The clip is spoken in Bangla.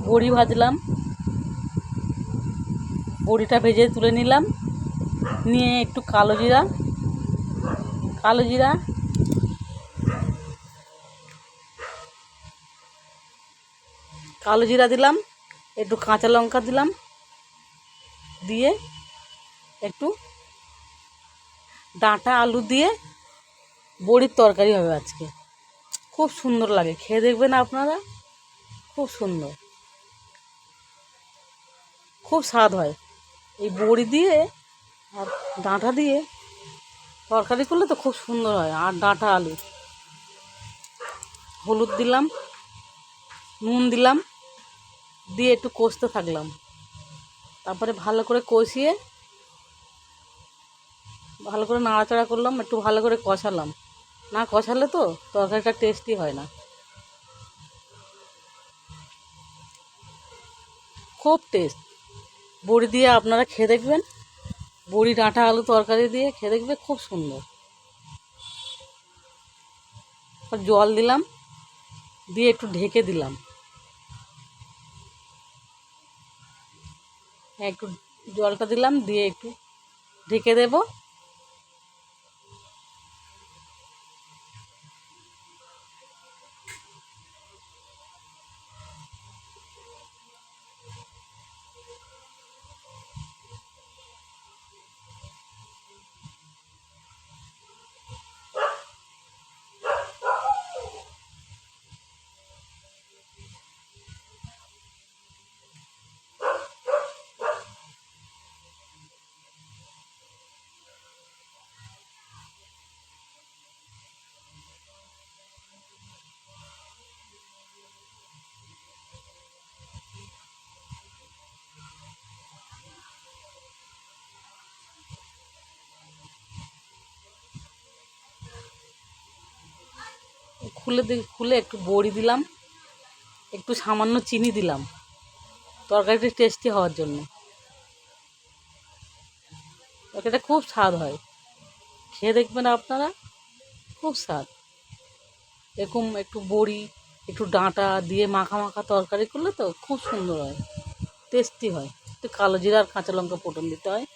বড়ি ভাজলাম, বড়িটা ভেজে তুলে নিলাম। নিয়ে একটু কালো জিরা দিলাম, একটু কাঁচা লঙ্কা দিলাম, দিয়ে একটু ডাঁটা আলু দিয়ে বড়ির তরকারি হবে আজকে। খুব সুন্দর লাগে, খেয়ে দেখবেন আপনারা, খুব সুন্দর, খুব স্বাদ হয়। এই বড়ি দিয়ে আর ডাঁটা দিয়ে তরকারি করলে তো খুব সুন্দর হয়। আর ডাঁটা আলু, হলুদ দিলাম, নুন দিলাম, দিয়ে একটু কষতে থাকলাম। তারপরে ভালো করে কষিয়ে ভালো করে নাড়াচাড়া করলাম, একটু ভালো করে কষালাম। না কষালে তো তরকারিটা টেস্টি হয় না। খুব টেস্ট। বড়ি দিয়ে আপনারা খেয়ে দেখবেন, বড়ি ডাঁটা আলু তরকারি দিয়ে খেয়ে দেখবে, খুব সুন্দর। জল দিলাম, দিয়ে একটু ঢেকে দিলাম, একটু জলটা দিলাম, দিয়ে একটু ঢেকে দেব। খুলে একটু বড়ি দিলাম, একটু সামান্য চিনি দিলাম তরকারিটা টেস্টি হওয়ার জন্য। তরকারিটা খুব স্বাদ হয়, খেয়ে দেখবেন আপনারা, খুব স্বাদ। এরকম একটু বড়ি, একটু ডাঁটা দিয়ে মাখা মাখা তরকারি করলে তো খুব সুন্দর হয়, টেস্টি হয়। একটু কালো জিরা আর কাঁচা লঙ্কা ফোড়ন দিতে হয়।